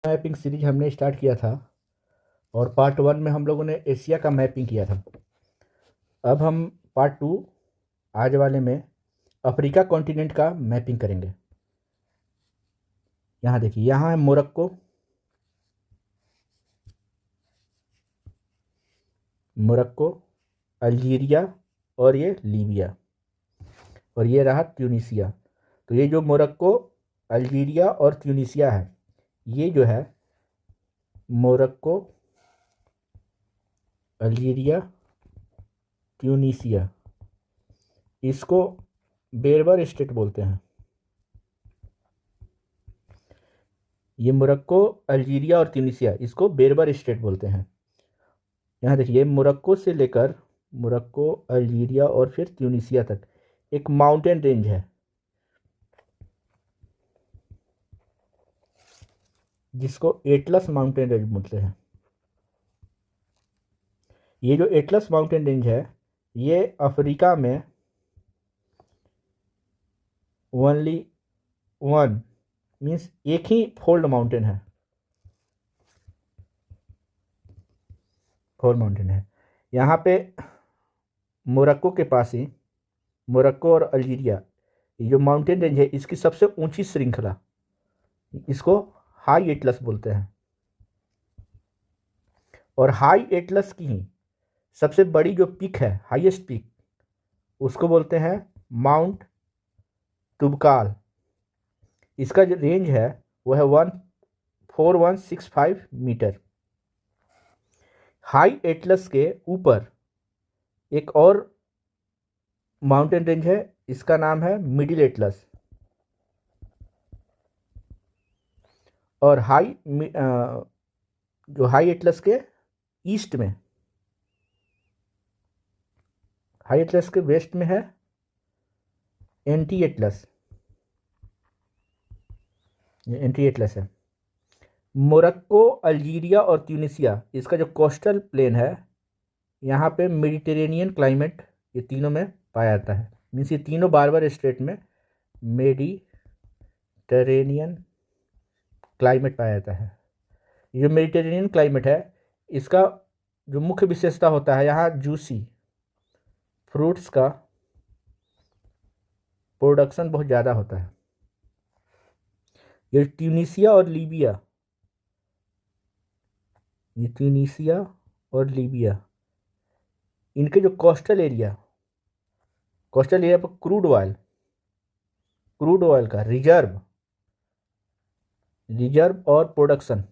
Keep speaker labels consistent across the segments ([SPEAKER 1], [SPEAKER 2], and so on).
[SPEAKER 1] Mapping series हमने start किया था और पार्ट 1 में हम लोगों ने एशिया का मैपिंग किया था। अब हम पार्ट 2 आज वाले में अफ्रीका कॉन्टिनेंट का मैपिंग करेंगे। यहाँ देखिए, यहाँ है मोरक्को, अल्जीरिया और ये लीबिया और ये रहा ट्यूनीसिया। तो ये जो मोरक्को, अल्जीरिया और ट्यूनीसिया है, ये जो है मोरक्को, अल्जीरिया, ट्यूनीसिया, इसको बेरबर स्टेट बोलते हैं। ये मोरक्को, अल्जीरिया और ट्यूनीसिया, इसको बेरबर स्टेट बोलते हैं। यहाँ देखिए, मोरक्को से लेकर मोरक्को, अल्जीरिया और फिर ट्यूनीसिया तक एक माउंटेन रेंज है जिसको एटलस माउंटेन रेंज बोलते हैं। ये जो एटलस माउंटेन रेंज है, ये अफ्रीका में ओनली वन मीन्स एक ही फोल्ड माउंटेन है, फोल्ड माउंटेन है। यहाँ पे मोरक्को के पास ही, मोरक्को और अल्जीरिया, ये जो माउंटेन रेंज है, इसकी सबसे ऊंची श्रृंखला, इसको हाई एटलस बोलते हैं। और हाई एटलस की ही सबसे बड़ी जो पीक है, हाईएस्ट पीक, उसको बोलते हैं माउंट तुबकाल। इसका जो रेंज है वो है 14165 मीटर। हाई एटलस के ऊपर एक और माउंटेन रेंज है, इसका नाम है मिडिल एटलस। और जो हाई एटलस के ईस्ट में, हाई एटलस के वेस्ट में है एंटी एटलस, ये एंटी एटलस है। मोरक्को, अल्जीरिया और ट्यूनीसिया, इसका जो कोस्टल प्लेन है, यहाँ पे मेडिटेरेनियन क्लाइमेट ये तीनों में पाया जाता है। मीन्स ये तीनों बारबर स्टेट में मेडिटेरेनियन क्लाइमेट पाया जाता है। ये जो मेडिटेरेनियन क्लाइमेट है, इसका जो मुख्य विशेषता होता है, यहाँ जूसी फ्रूट्स का प्रोडक्शन बहुत ज़्यादा होता है। ये ट्यूनीसिया और लीबिया, ये ट्यूनीसिया और लीबिया, इनके जो कोस्टल एरिया पर क्रूड ऑयल का रिजर्व और प्रोडक्शन,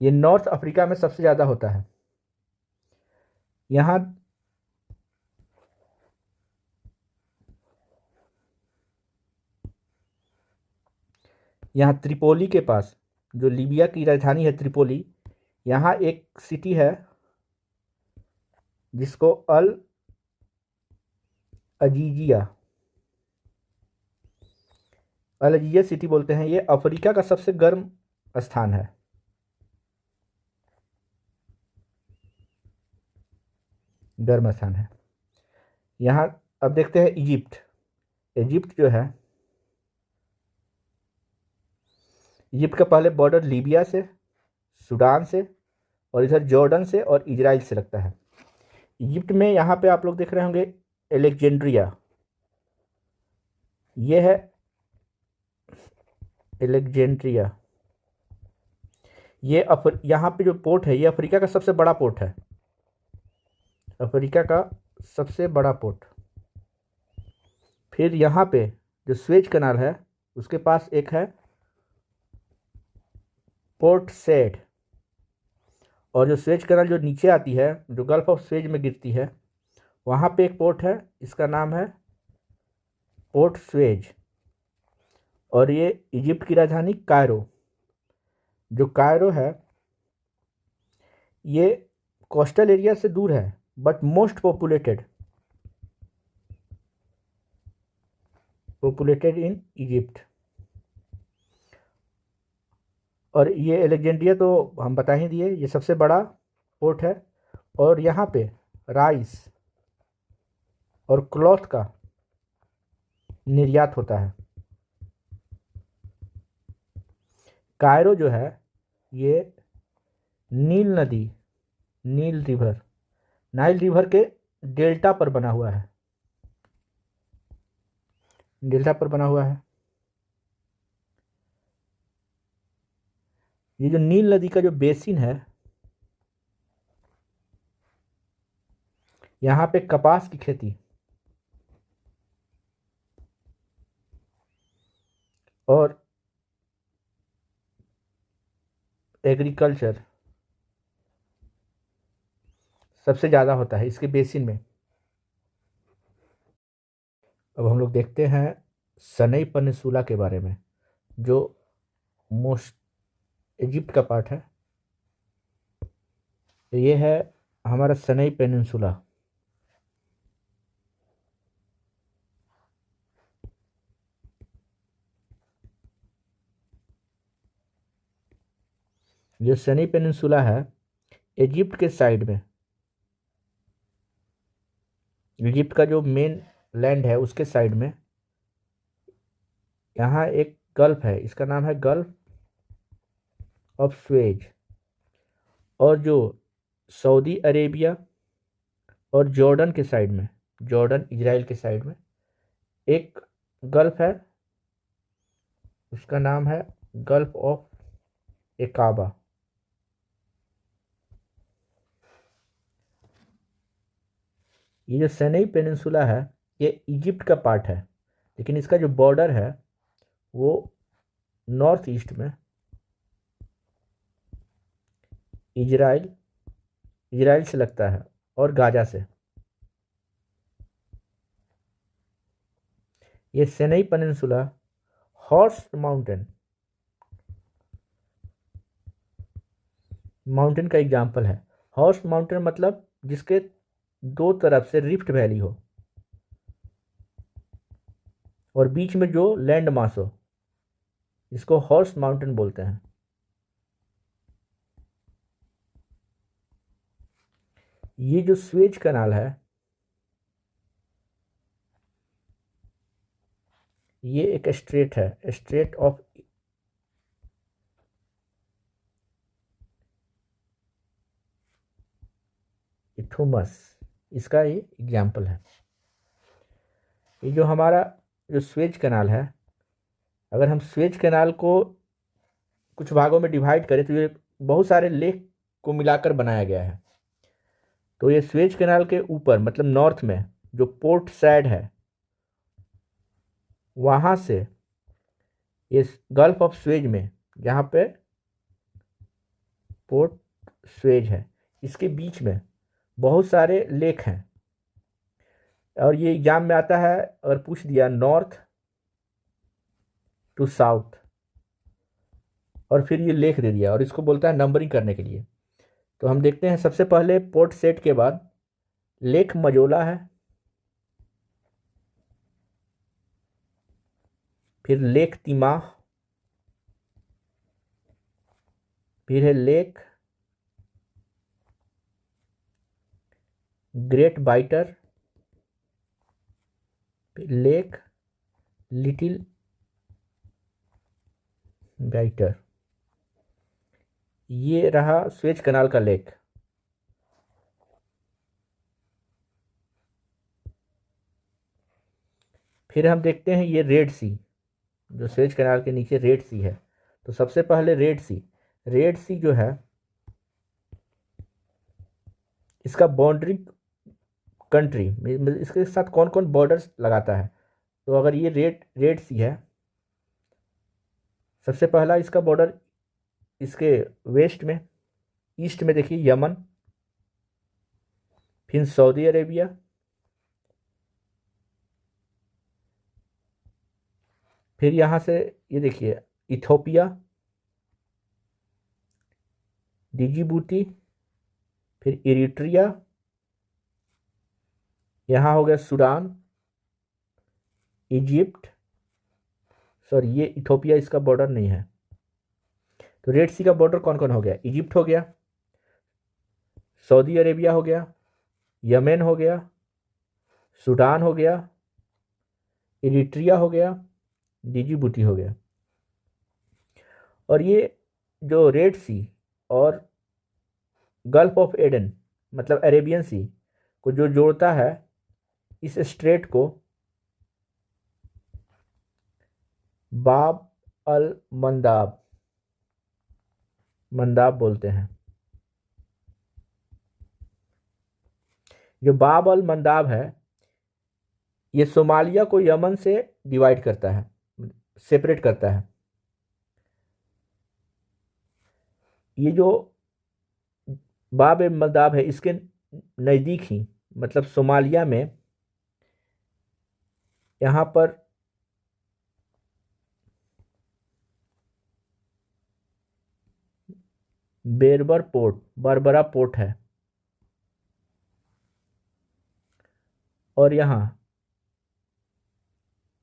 [SPEAKER 1] ये नॉर्थ अफ्रीका में सबसे ज़्यादा होता है। यहाँ त्रिपोली के पास, जो लीबिया की राजधानी है त्रिपोली, यहाँ एक सिटी है जिसको अल अजीजिया सिटी बोलते हैं। ये अफ्रीका का सबसे गर्म स्थान है। गर्म स्थान है। यहाँ अब देखते हैं इजिप्ट जो है, इजिप्ट का पहले बॉर्डर लीबिया से, सूडान से और इधर जॉर्डन से और इजराइल से लगता है। इजिप्ट में यहाँ पे आप लोग देख रहे होंगे एलेक्जेंड्रिया, ये है एलेक्जेंड्रिया। ये यहाँ पे जो पोर्ट है, ये अफ्रीका का सबसे बड़ा पोर्ट है, अफ्रीका का सबसे बड़ा पोर्ट। फिर यहाँ पे जो स्वेज कनाल है, उसके पास एक है पोर्ट सेड। और जो स्वेज कनाल जो नीचे आती है, जो गल्फ ऑफ स्वेज में गिरती है, वहाँ पे एक पोर्ट है, इसका नाम है पोर्ट स्वेज। और ये इजिप्ट की राजधानी कायरो, जो कायरो है, ये कोस्टल एरिया से दूर है but most populated in Egypt. और ये एलेक्जेंड्रिया तो हम बता ही दिए, ये सबसे बड़ा पोर्ट है। और यहाँ पे राइस और क्लॉथ का निर्यात होता है। कायरो जो है ये नील नदी, नील रिवर, नाइल रिवर के डेल्टा पर बना हुआ है, डेल्टा पर बना हुआ है। ये जो नील नदी का जो बेसिन है, यहाँ पे कपास की खेती और एग्रीकल्चर सबसे ज़्यादा होता है इसके बेसिन में। अब हम लोग देखते हैं सनई पेनिनसुला के बारे में, जो मोस्ट इजिप्ट का पार्ट है। ये है हमारा सनई पेनिनसुला। जो सनी पेनिनसुला है इजिप्ट के साइड में, इजिप्ट का जो मेन लैंड है उसके साइड में यहाँ एक गल्फ है, इसका नाम है गल्फ ऑफ स्वेज। और जो सऊदी अरेबिया और जॉर्डन के साइड में, जॉर्डन इजराइल के साइड में एक गल्फ है, उसका नाम है गल्फ ऑफ एकाबा। ये जो सनई पेनिनसुला है ये इजिप्ट का पार्ट है, लेकिन इसका जो बॉर्डर है वो नॉर्थ ईस्ट में इजराइल, इजराइल से लगता है और गाजा से। ये सनई पेनिनसुला हॉर्स माउंटेन, माउंटेन का एग्जाम्पल है। हॉर्स माउंटेन मतलब जिसके दो तरफ से रिफ्ट वैली हो और बीच में जो लैंड मास हो, इसको हॉर्स माउंटेन बोलते हैं। ये जो स्वेज कनाल है ये एक स्ट्रेट है, स्ट्रेट ऑफ इथुमस, इसका ये एग्जाम्पल है। ये जो हमारा जो स्वेज कनाल है, अगर हम स्वेज कनाल को कुछ भागों में डिवाइड करें तो ये बहुत सारे लेक को मिलाकर बनाया गया है। तो ये स्वेज कनाल के ऊपर मतलब नॉर्थ में जो पोर्ट सैड है, वहाँ से ये गल्फ ऑफ स्वेज में जहाँ पे पोर्ट स्वेज है, इसके बीच में बहुत सारे लेक हैं। और ये एग्जाम में आता है, अगर पूछ दिया नॉर्थ टू साउथ और फिर ये लेख दे दिया और इसको बोलता है नंबरिंग करने के लिए, तो हम देखते हैं सबसे पहले पोर्ट सेट के बाद लेक मजोला है, फिर लेक तिमाह, फिर है लेक ग्रेट बाइटर, फिर लेक लिटिल बाइटर। ये रहा स्वेज कनाल का लेक। फिर हम देखते हैं ये रेड सी, जो स्वेज कनाल के नीचे रेड सी है। तो सबसे पहले रेड सी, रेड सी जो है इसका बाउंड्री कंट्री, इसके साथ कौन कौन बॉर्डर्स लगाता है। तो अगर ये रेड सी है, सबसे पहला इसका बॉर्डर इसके वेस्ट में, ईस्ट में देखिए यमन, फिर सऊदी अरेबिया, फिर यहाँ से ये देखिए इथोपिया, डिजिबूटी, फिर इरिट्रिया, यहाँ हो गया सूडान, इजिप्ट, सॉरी ये इथोपिया इसका बॉर्डर नहीं है। तो रेड सी का बॉर्डर कौन कौन हो गया, इजिप्ट हो गया, सऊदी अरेबिया हो गया, यमेन हो गया, सूडान हो गया, इरिट्रिया हो गया, डिजिबूटी हो गया। और ये जो रेड सी और गल्फ ऑफ एडन मतलब अरेबियन सी को जो जोड़ता है, इस स्ट्रेट को बाब अल मंदाब मंदाब बोलते हैं। जो बाब अल मंदाब है, ये सोमालिया को यमन से डिवाइड करता है, सेपरेट करता है। ये जो बाब ए मंदाब है, इसके नज़दीक ही मतलब सोमालिया में यहाँ पर बरबरा पोर्ट है, और यहाँ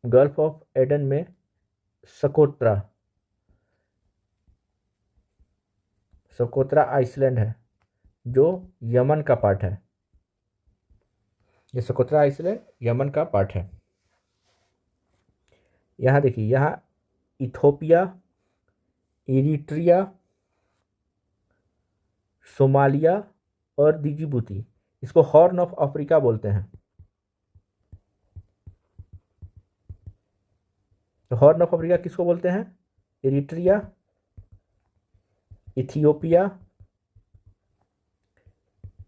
[SPEAKER 1] गल्फ ऑफ एडन में सकोत्रा सकोत्रा आइसलैंड है, जो यमन का पार्ट है। ये सकोत्रा आइसलैंड यमन का पार्ट है। यहाँ देखिए, यहाँ इथोपिया, इरिट्रिया, सोमालिया और डिजिबूती, इसको हॉर्न ऑफ अफ्रीका बोलते हैं। तो हॉर्न ऑफ अफ्रीका किसको बोलते हैं? इरिट्रिया, इथियोपिया,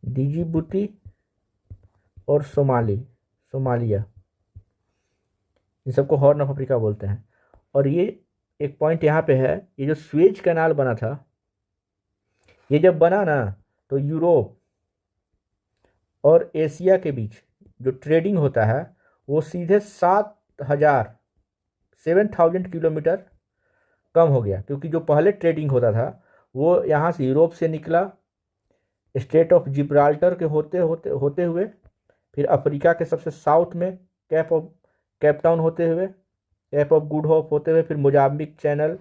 [SPEAKER 1] डिजिबूती और सोमालिया, इन सबको हॉर्न ऑफ अफ्रीका बोलते हैं। और ये एक पॉइंट यहाँ पे है, ये जो स्वेज कैनाल बना था, ये जब बना ना, तो यूरोप और एशिया के बीच जो ट्रेडिंग होता है, वो सीधे 7,000 किलोमीटर कम हो गया। क्योंकि जो पहले ट्रेडिंग होता था वो यहाँ से यूरोप से निकला, स्ट्रेट ऑफ जिब्राल्टर के होते हुए, फिर अफ्रीका के सबसे साउथ में केप टाउन होते हुए, केप ऑफ गुड होप होते हुए, फिर मोजाम्बिक चैनल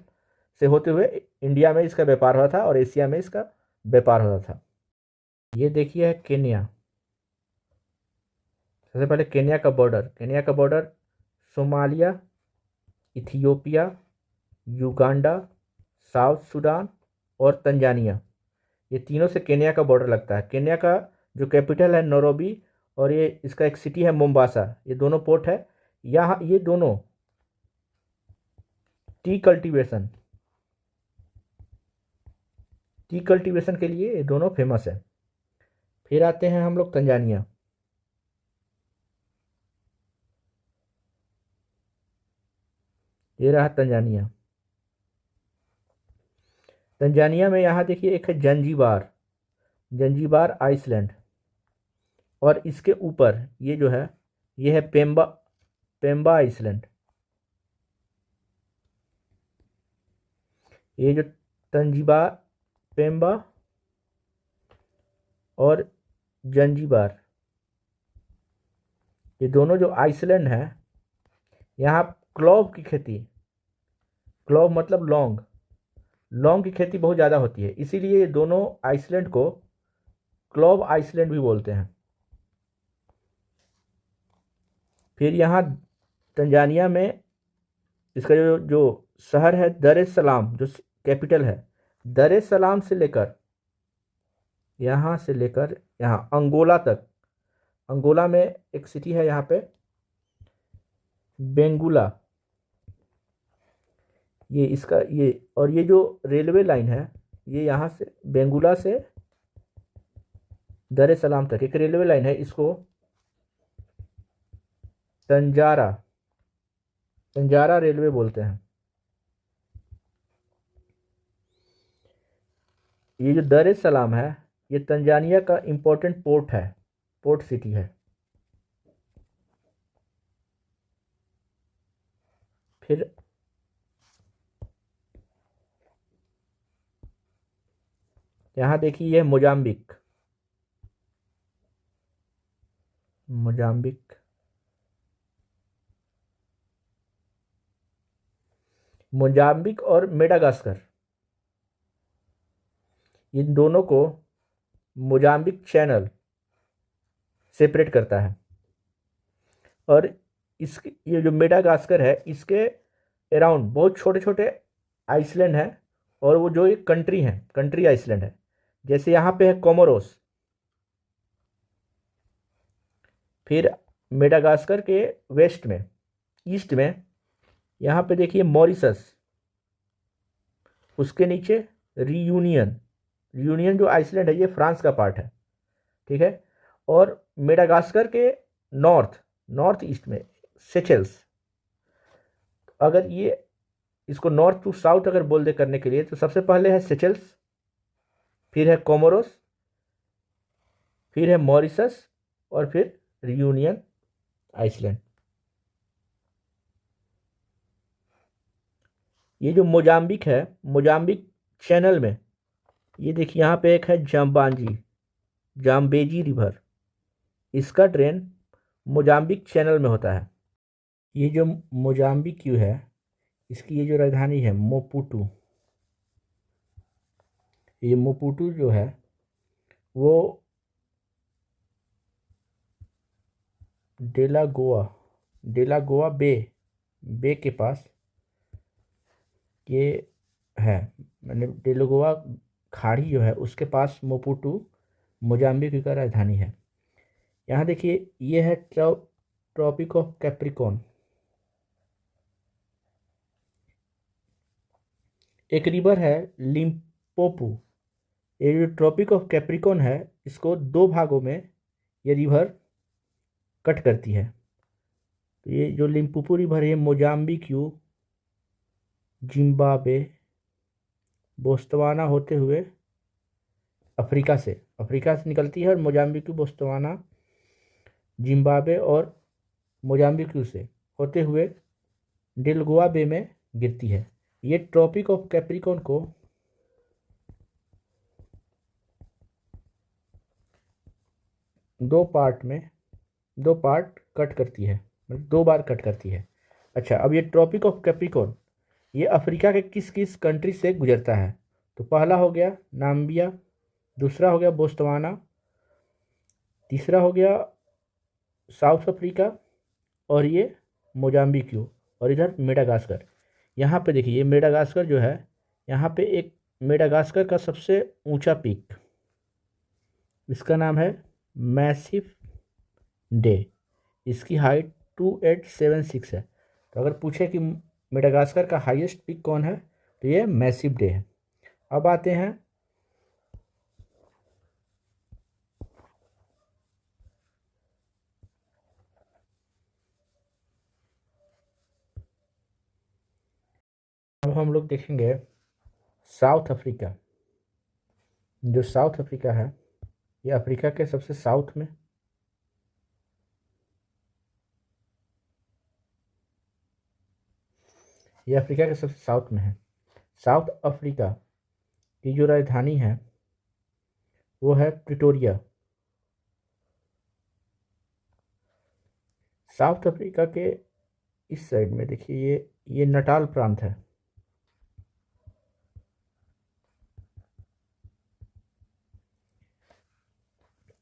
[SPEAKER 1] से होते हुए इंडिया में इसका व्यापार होता था और एशिया में इसका व्यापार होता था। ये देखिए है केन्या। सबसे पहले केन्या का border Somalia, Ethiopia, Uganda, south Sudan और तंजानिया, ये तीनों से केन्या का बॉर्डर लगता है। केन्या का जो कैपिटल है नैरोबी, और ये इसका एक सिटी है मोम्बासा। ये दोनों पोर्ट है। यहाँ ये दोनों टी कल्टीवेशन के लिए ये दोनों फेमस है। फिर आते हैं हम लोग तंजानिया। ये रहा तंजानिया। तंजानिया में यहाँ देखिए, एक है जंजीबार आइसलैंड, और इसके ऊपर ये जो है, ये है पेम्बा आइसलैंड। ये जो तंजीबार, पेम्बा और जंजीबार, ये दोनों जो आइसलैंड है, यहाँ क्लोव मतलब लौंग की खेती बहुत ज़्यादा होती है, इसीलिए ये दोनों आइसलैंड को क्लोव आइसलैंड भी बोलते हैं। फिर यहाँ तंजानिया में इसका जो शहर है दर एस सलाम, जो कैपिटल है, दर एस सलाम से लेकर यहाँ अंगोला तक, अंगोला में एक सिटी है यहाँ पे बेंगुला, ये इसका ये, और ये जो रेलवे लाइन है, ये यहाँ से बेंगुला से दर एस सलाम तक एक रेलवे लाइन है, इसको तंजारा रेलवे बोलते हैं। ये जो दर एस सलाम है, ये तंजानिया का इम्पोर्टेंट पोर्ट सिटी है। फिर यहाँ देखिए, ये मोजाम्बिक और मेडागास्कर, इन दोनों को मोजाम्बिक चैनल सेपरेट करता है। और ये जो मेडागास्कर है, इसके अराउंड बहुत छोटे छोटे आइसलैंड हैं, और वो जो एक कंट्री है, कंट्री आइसलैंड है। जैसे यहाँ पे है कोमोरोस, फिर मेडागास्कर के वेस्ट में, ईस्ट में यहाँ पे देखिए मॉरिशस, उसके नीचे रियूनियन। रियूनियन जो आइसलैंड है ये फ्रांस का पार्ट है, ठीक है। और मेडागास्कर के नॉर्थ, नॉर्थ ईस्ट में सेचेल्स। अगर ये इसको नॉर्थ टू साउथ अगर बोल दे करने के लिए, तो सबसे पहले है सेचेल्स, फिर है कोमोरोस, फिर है मॉरिशस, और फिर रियूनियन आइसलैंड। ये जो मोजाम्बिक है, मोजाम्बिक चैनल में, ये देखिए यहाँ पे एक है जाम्बांजी, जाम्बेजी रिवर। इसका ड्रेन मोजाम्बिक चैनल में होता है। ये जो मोजाम्बिक क्यों है, इसकी ये जो राजधानी है मोपुटू, ये मोपुटू जो है वो डेलागोआ, डेलागोआ बे के पास ये है, मतलब डेलागोआ खाड़ी जो है उसके पास मोपुटू मोजाम्बिक का राजधानी है। यहाँ देखिए ये है ट्रॉपिक ऑफ कैप्रिकॉर्न। एक रिवर है लिम्पोपो। ये जो ट्रॉपिक ऑफ कैप्रिकॉर्न है, इसको दो भागों में ये रिवर कट करती है। तो ये जो लिम्पोपो रिवर है मोजाम्बिक्यू, जिम्बाब्वे, बोत्सवाना होते हुए अफ्रीका से निकलती है, और मोजाम्बिक्यू, बोत्सवाना, जिम्बाब्वे और मोजाम्बिक्यू से होते हुए डेलगोआ बे में गिरती है। ये ट्रॉपिक ऑफ कैप्रिकॉर्न को दो पार्ट कट करती है, मतलब दो बार कट करती है। अच्छा, अब ये ट्रॉपिक ऑफ कैप्रिकॉर्न ये अफ्रीका के किस किस कंट्री से गुजरता है? तो पहला हो गया नाम्बिया, दूसरा हो गया बोत्सवाना, तीसरा हो गया साउथ अफ्रीका, और ये मोजाम्बिक्यू, और इधर मेडागास्कर। यहाँ पे देखिए ये मेडागास्कर जो है, यहाँ पे एक मेडागास्कर का सबसे ऊंचा पीक, इसका नाम है मैसिव डे। इसकी हाइट 2876 है। तो अगर पूछे कि मेडागास्कर का हाईएस्ट पीक कौन है, तो ये मैसिव डे है। अब आते हैं अब हम लोग देखेंगे साउथ अफ्रीका। जो साउथ अफ्रीका है ये अफ्रीका के सबसे साउथ में, ये अफ्रीका के सबसे साउथ में है। साउथ अफ्रीका की जो राजधानी है वो है प्रिटोरिया। साउथ अफ्रीका के इस साइड में देखिए ये नटाल प्रांत है।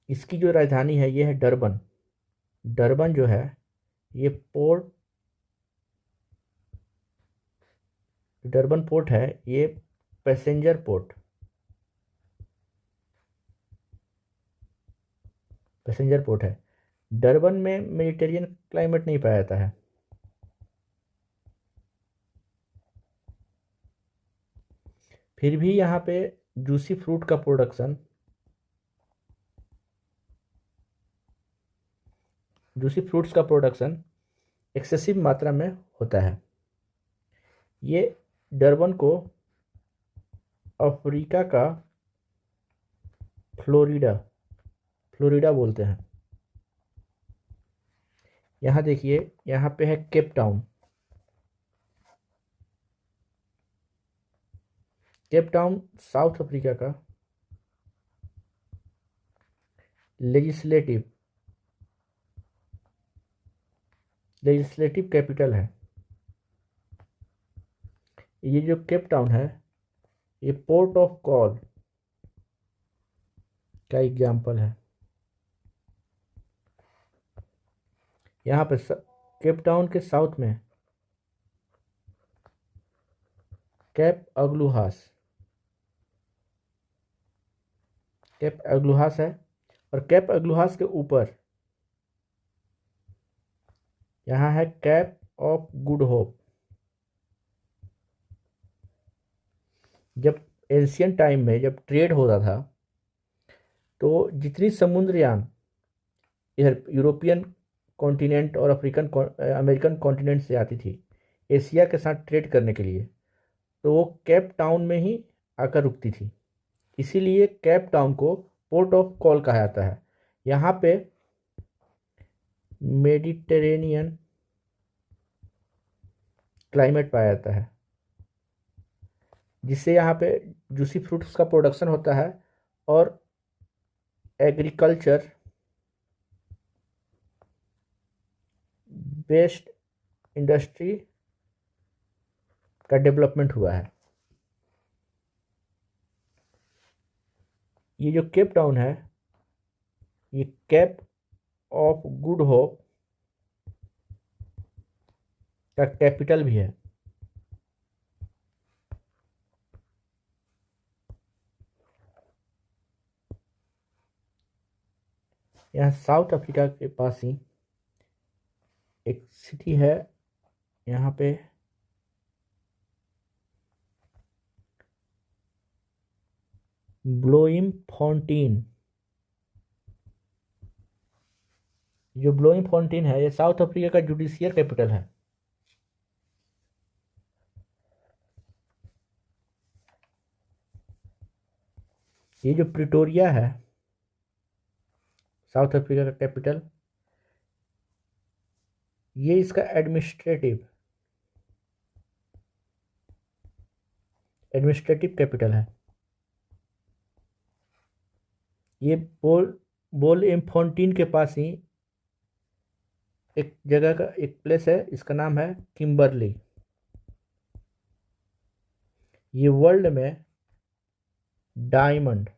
[SPEAKER 1] इसकी जो राजधानी है ये है डरबन। डरबन जो है ये डरबन पोर्ट है, ये पैसेंजर पोर्ट, पैसेंजर पोर्ट है। डरबन में मेडिटेरियन क्लाइमेट नहीं पाया जाता है। फिर भी यहाँ पे जूसी फ्रूट का प्रोडक्शन, जूसी फ्रूट्स का प्रोडक्शन एक्सेसिव मात्रा में होता है। ये डरबन को अफ्रीका का फ्लोरिडा, फ्लोरिडा बोलते हैं। यहाँ देखिए यहाँ पे है Cape Town. Cape Town south Africa का लेजिस्लेटिव लेजिस्लेटिव कैपिटल है। ये जो केप टाउन है ये पोर्ट ऑफ कॉल का एग्जाम्पल है। यहाँ पे केप टाउन के साउथ में कैप अग्लूहास, कैप एग्लुहास है, और कैप एग्लुहास के ऊपर यहाँ है कैप ऑफ गुड होप। जब एंशियंट टाइम में जब ट्रेड होता था तो जितनी समुद्रयान इधर यूरोपियन कॉन्टिनेंट और अमेरिकन कॉन्टिनेंट से आती थी एशिया के साथ ट्रेड करने के लिए, तो वो केप टाउन में ही आकर रुकती थी। इसीलिए केप टाउन को पोर्ट ऑफ कॉल कहा जाता है। यहाँ पे मेडिटेरेनियन क्लाइमेट पाया जाता है, जिससे यहाँ पे जूसी फ्रूट्स का प्रोडक्शन होता है और एग्रीकल्चर बेस्ड इंडस्ट्री का डेवलपमेंट हुआ है। ये जो केप टाउन है ये केप ऑफ गुड होप का कैपिटल भी है। यहाँ साउथ अफ्रीका के पास ही एक सिटी है, यहाँ पे ब्लोइमफॉन्टेन। जो ब्लोइमफॉन्टेन है ये साउथ अफ्रीका का जुडिशियल कैपिटल है। ये जो प्रिटोरिया है साउथ अफ्रीका का कैपिटल, ये इसका एडमिनिस्ट्रेटिव कैपिटल है। ये ब्लोइमफॉन्टेन के पास ही एक जगह का एक प्लेस है, इसका नाम है किम्बरली। ये वर्ल्ड में डायमंड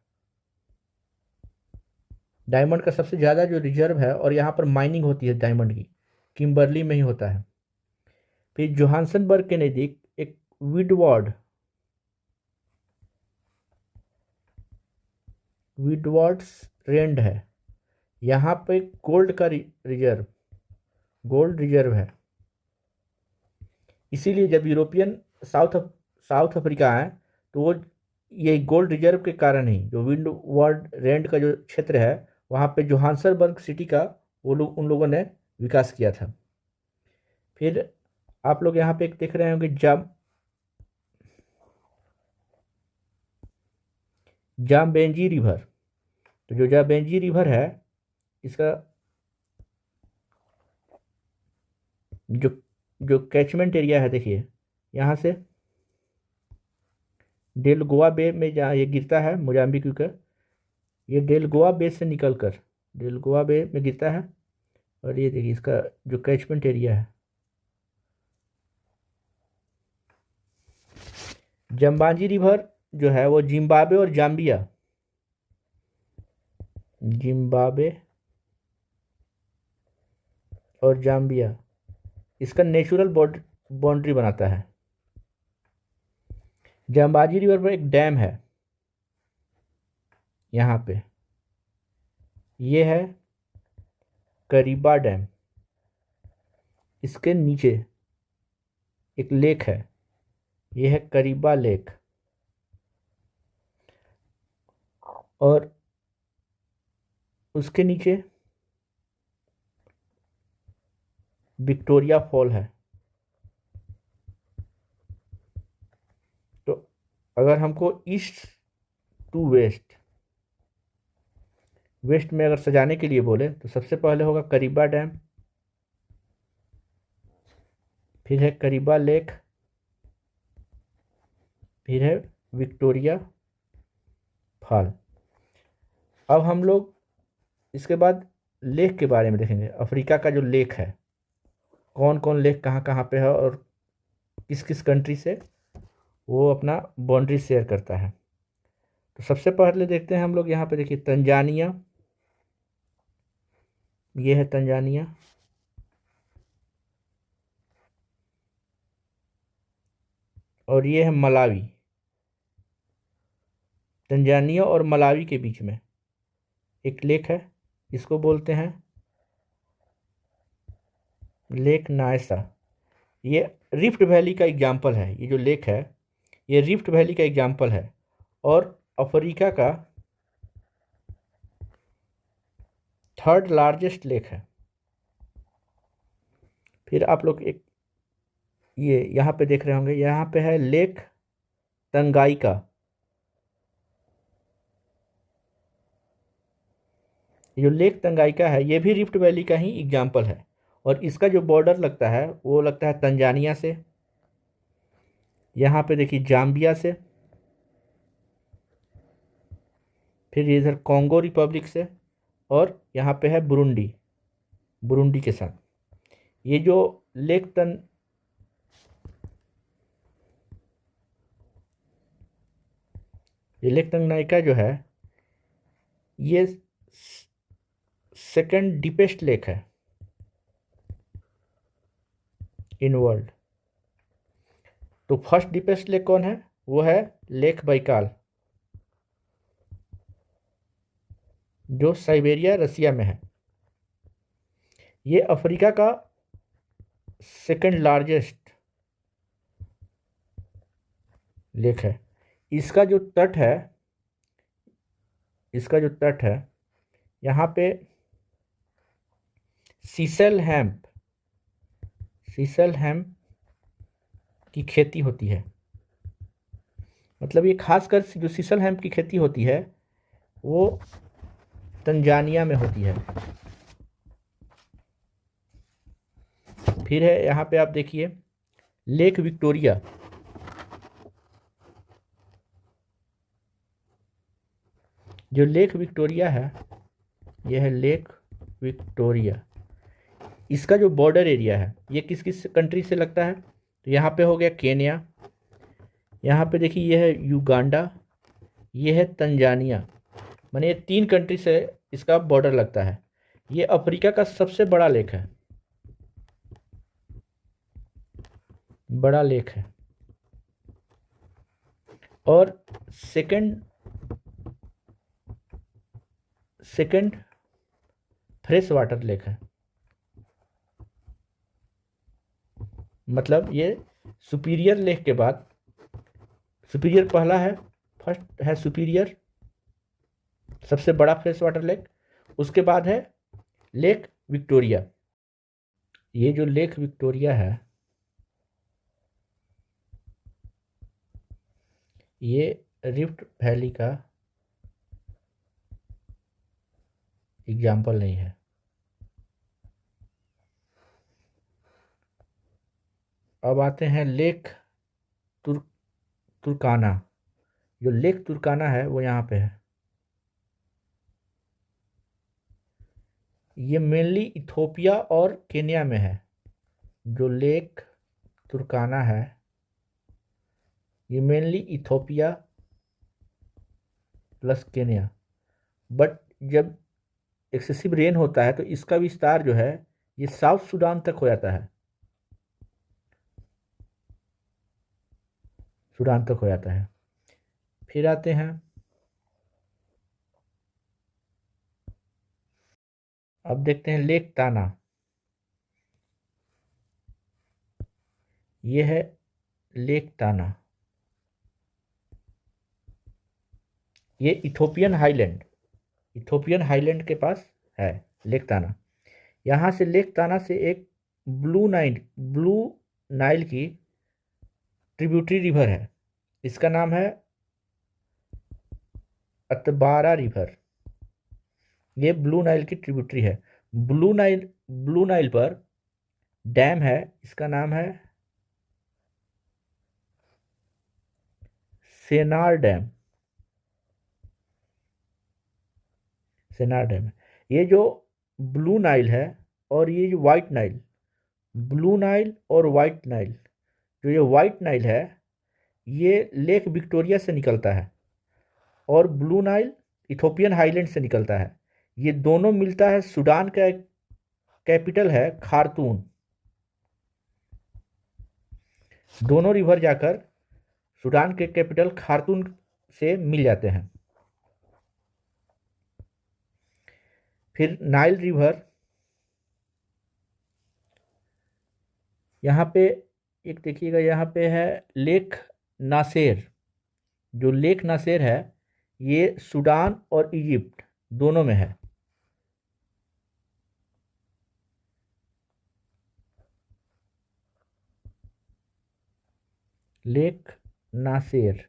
[SPEAKER 1] का सबसे ज़्यादा जो रिजर्व है और यहाँ पर माइनिंग होती है डायमंड की, किम्बरली में ही होता है। फिर जोहान्सनबर्ग के नज़दीक एक विटवार्ड्स रेंड है, यहाँ पे गोल्ड का गोल्ड रिजर्व है। इसीलिए जब यूरोपियन साउथ अफ्रीका आए तो वो ये गोल्ड रिजर्व के कारण ही जो विंडवार्ड रेंड का जो क्षेत्र है वहाँ पे जोहान्सनबर्ग सिटी का उन लोगों ने विकास किया था। फिर आप लोग यहाँ पे एक देख रहे होंगे जाम्बेंजी रिवर। तो जो जाम्बेंजी रिवर है इसका जो कैचमेंट एरिया है, देखिए यहाँ से डेलगोआ बे में जहाँ ये गिरता है मोजाम्बिक का, ये डेलगोआ बे से निकलकर डेलगोआ बे में गिरता है। और ये देखिए इसका जो कैचमेंट एरिया है। जम्बाजी रिवर जो है वो जिम्बाब्वे और जाम्बिया इसका नेचुरल बाउंड्री बनाता है। जम्बाजी रिवर पर एक डैम है यहाँ पे, ये है करीबा डैम। इसके नीचे एक लेक है, ये है करीबा लेक। और उसके नीचे विक्टोरिया फॉल है। तो अगर हमको ईस्ट टू वेस्ट में अगर सजाने के लिए बोले तो सबसे पहले होगा करीबा डैम, फिर है करीबा लेक, फिर है विक्टोरिया फॉल। अब हम लोग इसके बाद लेक के बारे में देखेंगे। अफ्रीका का जो लेक है, कौन कौन लेक कहाँ कहाँ पे है और किस किस कंट्री से वो अपना बाउंड्री शेयर करता है। तो सबसे पहले देखते हैं हम लोग यहाँ पे, देखिए तंजानिया, ये है तंजानिया। और ये है मलावी। तंजानिया और मलावी के बीच में एक लेक है, इसको बोलते हैं लेक नायसा। ये रिफ्ट वैली का एग्जाम्पल है, ये जो लेक है ये रिफ्ट वैली का एग्जाम्पल है और अफ्रीका का थर्ड लार्जेस्ट लेक है। फिर आप लोग एक ये यहाँ पे देख रहे होंगे, यहाँ पे है लेक तंगाइका। जो लेक तंगाइका है ये भी रिफ्ट वैली का ही एग्जाम्पल है और इसका जो बॉर्डर लगता है वो लगता है तंजानिया से, यहाँ पे देखिए जाम्बिया से, फिर इधर कॉन्गो रिपब्लिक से और यहाँ पे है बुरुंडी, बुरुंडी के साथ। ये जो लेक ये लेक तंगाइका जो है ये सेकंड डीपेस्ट लेक है इन वर्ल्ड। तो फर्स्ट डीपेस्ट लेक कौन है? वो है लेक बैकाल, जो साइबेरिया रसिया में है। ये अफ्रीका का सेकंड लार्जेस्ट लेक है। इसका जो तट है, इसका जो तट है यहाँ पे सीसल हेम्प, सीसल हेम्प की खेती होती है। मतलब ये खासकर जो सीसल हेम्प की खेती होती है वो तंजानिया में होती है। फिर है यहाँ पे आप देखिए लेक विक्टोरिया। जो लेक विक्टोरिया है यह है लेक विक्टोरिया। इसका जो बॉर्डर एरिया है ये किस किस कंट्री से लगता है? तो यहाँ पे हो गया केन्या, यहाँ पे देखिए ये है युगांडा, ये है तंजानिया। माने ये 3 कंट्री से इसका बॉर्डर लगता है। ये अफ्रीका का सबसे बड़ा लेक है, बड़ा लेक है और सेकंड फ्रेश वाटर लेक है। मतलब ये सुपीरियर लेक के बाद, सुपीरियर पहला है, फर्स्ट है सुपीरियर सबसे बड़ा फ्रेश वाटर लेक, उसके बाद है लेक विक्टोरिया। ये जो लेक विक्टोरिया है ये रिफ्ट वैली का एग्जाम्पल नहीं है। अब आते हैं लेक तुर्काना। जो लेक तुर्काना है वो यहाँ पे है। ये मेनली इथोपिया और केन्या में है। जो लेक तुर्काना है ये mainly Ethiopia plus Kenya, but जब एक्सेसिव रेन होता है तो इसका विस्तार जो है ये साउथ सूडान तक हो जाता है, सूडान तक हो जाता है। फिर आते हैं, अब देखते हैं लेक ताना। ये है लेक ताना, ये इथोपियन हाईलैंड के पास है लेक ताना। यहाँ से लेक ताना से एक ब्लू नाइल की ट्रिब्यूटरी रिवर है, इसका नाम है अतबारा रिवर। ये ब्लू नाइल की ट्रिब्यूटरी है। ब्लू नाइल पर डैम है, इसका नाम है सेनार डैम, सेनार डैम। ये जो ब्लू नाइल है और ये जो वाइट नाइल, ब्लू नाइल और वाइट नाइल, जो ये वाइट नाइल है ये लेक विक्टोरिया से निकलता है और ब्लू नाइल इथोपियन हाईलैंड से निकलता है। ये दोनों मिलता है, सूडान का कैपिटल है खार्तूम। दोनों रिवर जाकर सूडान के कैपिटल खार्तूम से मिल जाते हैं। फिर नाइल रिवर, यहाँ पे एक देखिएगा, यहाँ पे है लेक नासेर। जो लेक नासेर है ये सूडान और इजिप्ट दोनों में है। लेक नासेर,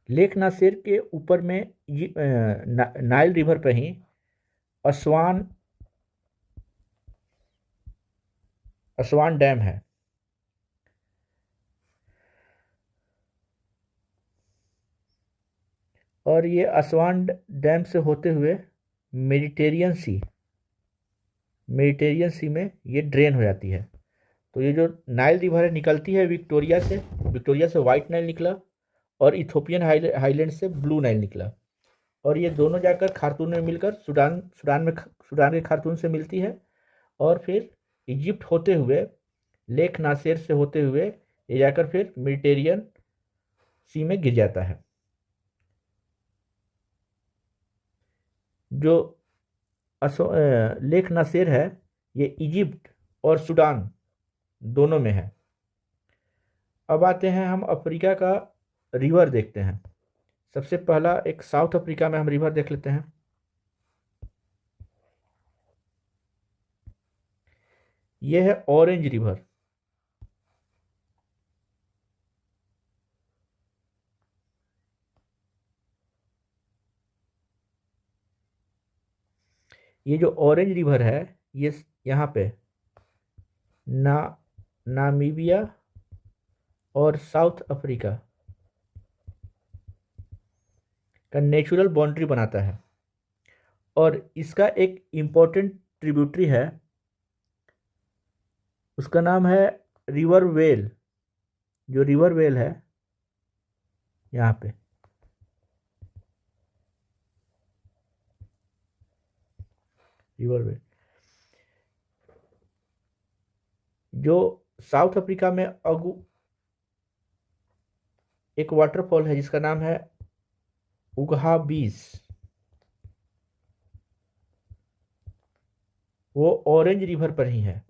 [SPEAKER 1] लेक नासेर के ऊपर में नाइल रिवर पे ही असवान असवान डैम है। और ये असवान डैम से होते हुए मेडिटेरियन सी में ये ड्रेन हो जाती है। तो ये जो नाइल रिवर है निकलती है विक्टोरिया से वाइट नाइल निकला, और इथोपियन हाईलैंड से ब्लू नाइल निकला, और ये दोनों जाकर खार्तूम में मिलकर सूडान के खार्तूम से मिलती है, और फिर इजिप्ट होते हुए लेक नासेर से होते हुए ये जाकर फिर मेडिटेरियन सी में गिर जाता है। जो लेक नासेर है ये इजिप्ट और सूडान दोनों में है। अब आते हैं हम अफ्रीका का रिवर देखते हैं। सबसे पहला एक साउथ अफ्रीका में हम रिवर देख लेते हैं। ये है ऑरेंज रिवर। ये जो ऑरेंज रिवर है ये यहाँ पे ना नामीबिया और साउथ अफ्रीका का नेचुरल बाउंड्री बनाता है, और इसका एक इम्पोर्टेंट ट्रिब्यूटरी है, उसका नाम है रिवर वेल। जो रिवर वेल है यहाँ पे, रिवर वेल जो साउथ अफ्रीका में एक वाटरफॉल है जिसका नाम है उगहा बीस, वो ऑरेंज रिवर पर ही है।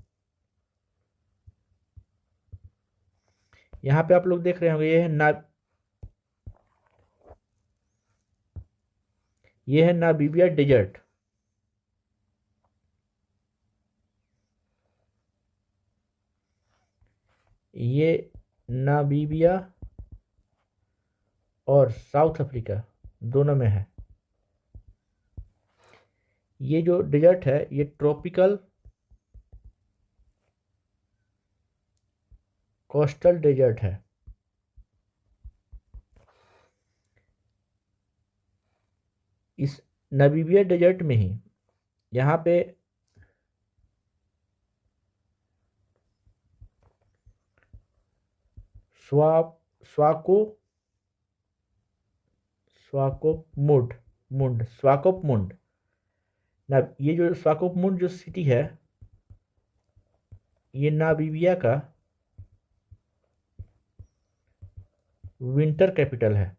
[SPEAKER 1] यहाँ पे आप लोग देख रहे होंगे ये है नामीबिया डेजर्ट। ये नामीबिया और साउथ अफ्रीका दोनों में है। ये जो डेजर्ट है ये ट्रॉपिकल कोस्टल डेजर्ट है। इस नामीबिया डेजर्ट में ही यहाँ पे स्वा स्वाको स्वाकोपमुंड मुंड स्वाकोपमुंड ना, ये जो स्वाकोपमुंड जो सिटी है ये नामीबिया का विंटर कैपिटल है।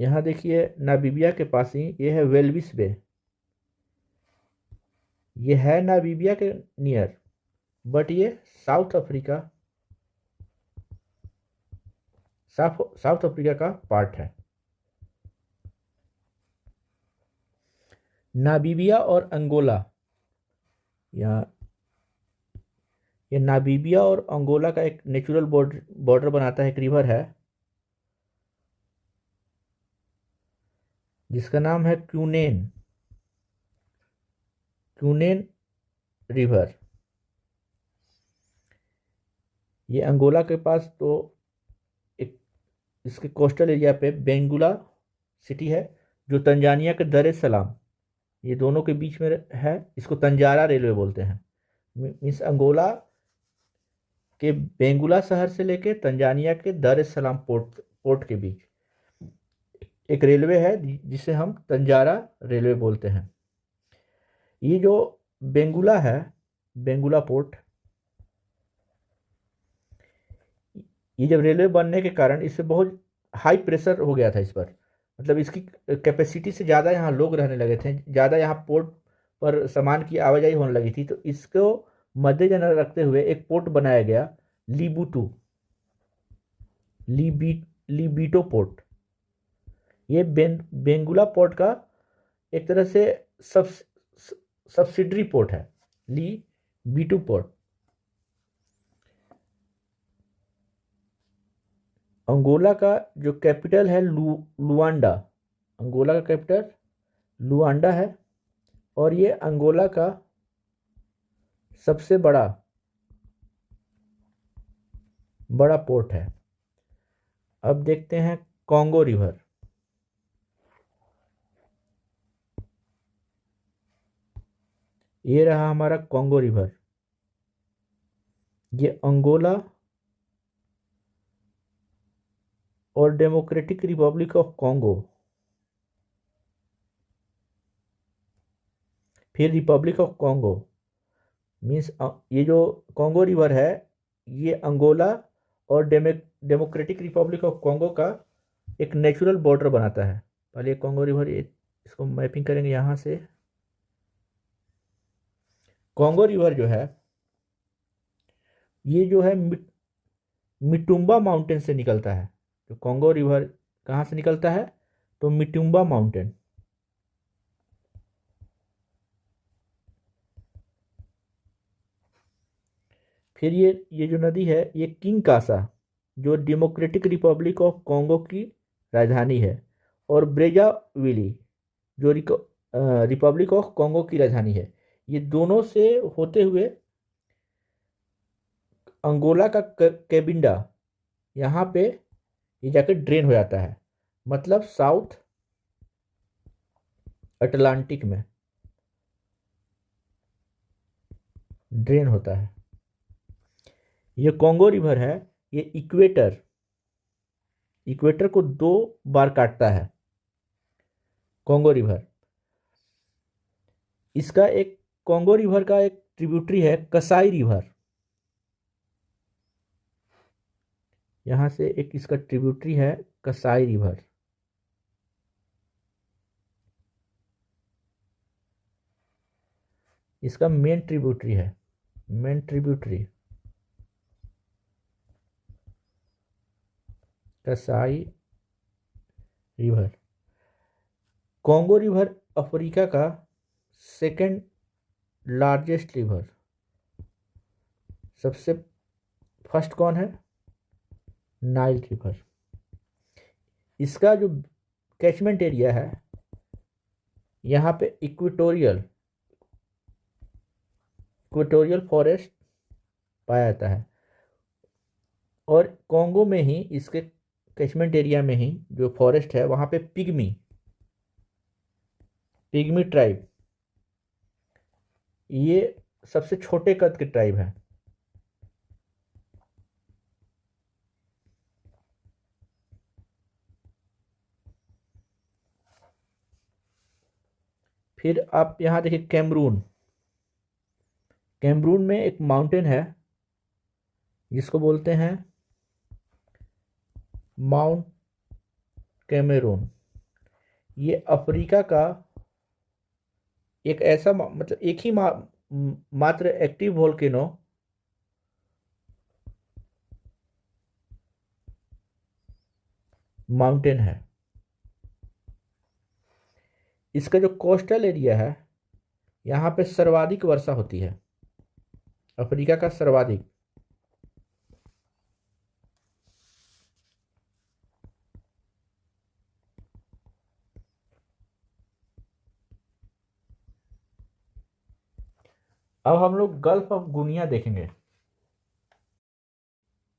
[SPEAKER 1] यहाँ देखिए नामीबिया के पास ही ये है वेल्विस बे। ये है नामीबिया के नियर, बट ये साउथ अफ्रीका साउथ अफ्रीका का पार्ट है। नामीबिया और अंगोला, यहाँ ये नामीबिया और अंगोला का एक नेचुरल बॉर्डर बनाता है, एक रिवर है जिसका नाम है क्यूनेन रिवर। ये अंगोला के पास तो एक इसके कोस्टल एरिया पे बेंगुला सिटी है, जो तंजानिया के दर es सलाम ये दोनों के बीच में है। इसको तंजारा रेलवे बोलते हैं। मीन्स अंगोला के बेंगुला शहर से लेके तंजानिया के दर es सलाम पोर्ट के बीच एक रेलवे है जिसे हम तंजारा रेलवे बोलते हैं। ये जो बेंगुला है, बेंगुला पोर्ट, ये जब रेलवे बनने के कारण इससे बहुत हाई प्रेशर हो गया था इस पर, मतलब इसकी कैपेसिटी से ज़्यादा यहाँ लोग रहने लगे थे, ज़्यादा यहाँ पोर्ट पर सामान की आवाजाही होने लगी थी, तो इसको मद्देनजर रखते हुए एक पोर्ट बनाया गया, लीबूटू, लीबी लीबीटो पोर्ट। ये बेंगुला पोर्ट का एक तरह से सब सब्सिडरी पोर्ट है, ली बीटू पोर्ट। अंगोला का जो कैपिटल है लुआंडा, अंगोला का कैपिटल लुआंडा है, और ये अंगोला का सबसे बड़ा पोर्ट है। अब देखते हैं कॉन्गो रिवर। ये रहा हमारा कॉन्गो रिवर। ये अंगोला और डेमोक्रेटिक रिपब्लिक ऑफ कॉन्गो, फिर रिपब्लिक ऑफ कॉन्गो, मीन्स ये जो कॉन्गो रिवर है ये अंगोला और डेमोक्रेटिक रिपब्लिक ऑफ कॉन्गो का एक नेचुरल बॉर्डर बनाता है। पहले कॉन्गो रिवर, ये इसको मैपिंग करेंगे यहाँ से। कॉन्गो रिवर जो है ये जो है मिटुम्बा माउंटेन से निकलता है। तो कॉन्गो रिवर कहाँ से निकलता है? तो मिटुम्बा माउंटेन। फिर ये जो नदी है ये किंगकासा, जो डेमोक्रेटिक रिपब्लिक ऑफ कॉन्गो की राजधानी है, और ब्रेजाविली, जो रिपब्लिक ऑफ कॉन्गो की राजधानी है, ये दोनों से होते हुए अंगोला का कैबिंडा, यहाँ पे ये जाकर ड्रेन हो जाता है, मतलब साउथ अटलांटिक में ड्रेन होता है। ये कॉन्गो रिवर है, ये इक्वेटर को 2 बार काटता है कॉन्गो रिवर। इसका एक कॉन्गो रिवर का एक ट्रिब्यूटरी है कसाई रिवर, यहाँ से एक इसका ट्रिब्यूटरी है कसाई रिवर। इसका मेन ट्रिब्यूटरी है, मेन ट्रिब्यूटरी कसाई रिवर। कॉन्गो रिवर अफ्रीका का सेकंड लार्जेस्ट रिवर। सबसे फर्स्ट कौन है? Nile river. इसका जो कैचमेंट एरिया है यहाँ पे इक्वेटोरियल फॉरेस्ट पाया जाता है, और कॉन्गो में ही इसके कैचमेंट एरिया में ही जो फॉरेस्ट है वहाँ पे पिग्मी ट्राइब, ये सबसे छोटे कद के ट्राइब है। फिर आप यहाँ देखिए कैमरून में एक माउंटेन है जिसको बोलते हैं माउंट कैमरून। ये अफ्रीका का एक ऐसा मतलब एक ही मात्र एक्टिव वोल्केनो माउंटेन है। इसका जो कोस्टल एरिया है यहाँ पे सर्वाधिक वर्षा होती है, अफ्रीका का सर्वाधिक। अब हम लोग गल्फ ऑफ गुनिया देखेंगे।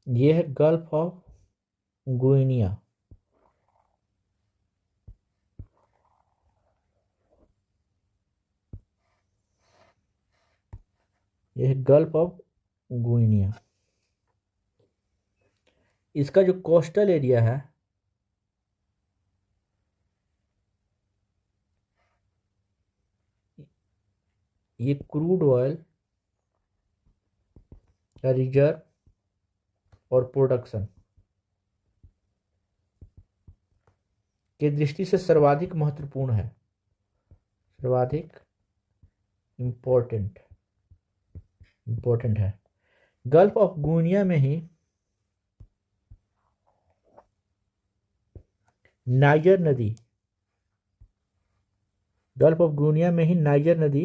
[SPEAKER 1] ये है गल्फ ऑफ गुइनिया। ये है गल्फ ऑफ गुइनिया। इसका जो कोस्टल एरिया है ये क्रूड ऑयल का रिजर्व और प्रोडक्शन के दृष्टि से सर्वाधिक महत्वपूर्ण है, सर्वाधिक इम्पोर्टेंट है। गल्फ ऑफ गुनिया में ही नाइजर नदी, गल्फ ऑफ गुनिया में ही नाइजर नदी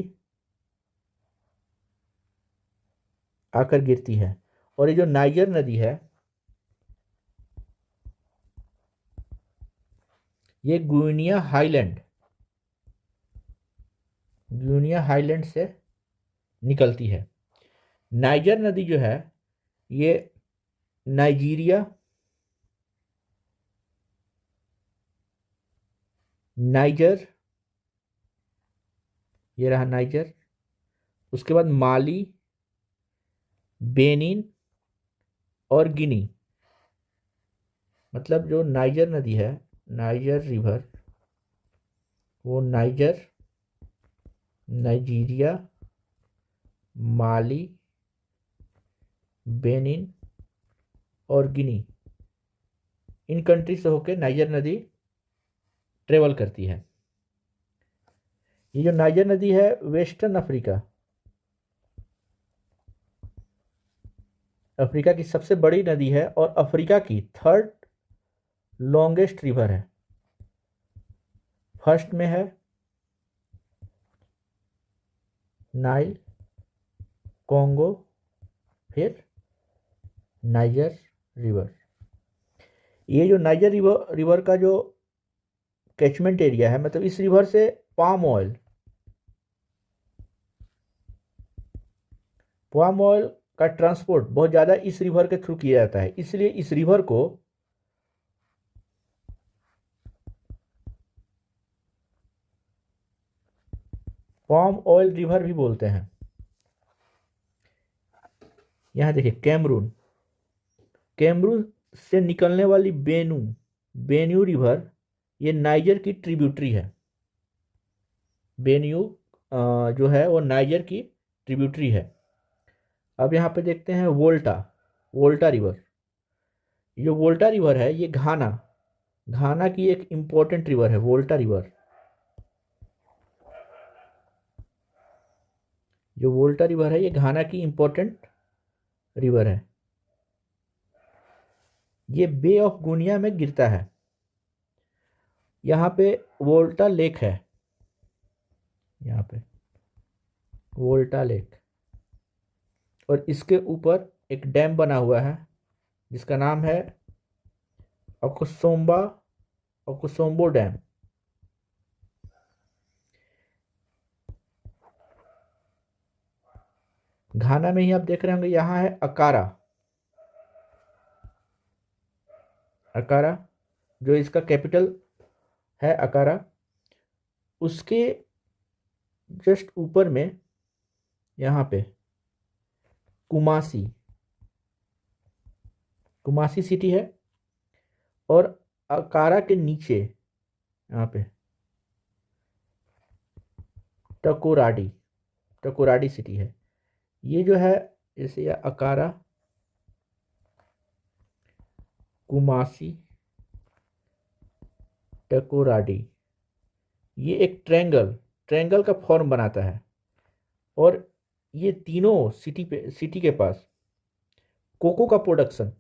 [SPEAKER 1] आकर गिरती है। और ये जो नाइजर नदी है ये गुनिया हाईलैंड से निकलती है। नाइजर नदी जो है ये नाइजीरिया, नाइजर, ये रहा नाइजर, उसके बाद माली, बेनिन और गिनी, मतलब जो नाइजर नदी है, नाइजर रिवर, वो नाइजर, नाइजीरिया, माली, बेनिन और गिनी, इन कंट्री से होकर नाइजर नदी ट्रेवल करती है। ये जो नाइजर नदी है वेस्टर्न अफ्रीका की सबसे बड़ी नदी है और अफ्रीका की थर्ड लॉन्गेस्ट रिवर है। फर्स्ट में है नाइल, कॉन्गो, फिर नाइजर रिवर। ये जो नाइजर रिवर का जो कैचमेंट एरिया है, मतलब इस रिवर से पाम ऑयल का ट्रांसपोर्ट बहुत ज़्यादा इस रिवर के थ्रू किया जाता है, इसलिए इस रिवर को पाम ऑयल रिवर भी बोलते हैं। यहां देखिए कैमरून से निकलने वाली बेन्यू रिवर, ये नाइजर की ट्रिब्यूटरी है। बेन्यू जो है वो नाइजर की ट्रिब्यूटरी है। अब यहाँ पे देखते हैं वोल्टा रिवर। जो वोल्टा रिवर है ये घाना की एक इंपॉर्टेंट रिवर है, वोल्टा रिवर। जो वोल्टा रिवर है ये घाना की इंपॉर्टेंट रिवर है। ये बे ऑफ गुनिया में गिरता है। यहाँ पे वोल्टा लेक है, यहाँ पे वोल्टा लेक, और इसके ऊपर एक डैम बना हुआ है जिसका नाम है ओकुसोम्बो डैम। घाना में ही आप देख रहे होंगे, यहाँ है अकारा, जो इसका कैपिटल है अकारा। उसके जस्ट ऊपर में यहाँ पे कुमासी सिटी है, और अकारा के नीचे यहाँ पे टकोराडी सिटी है। ये जो है जैसे अकारा, कुमासी, टकोराडी, ये एक ट्रायंगल का फॉर्म बनाता है। और ये तीनों सिटी के पास कोको का प्रोडक्शन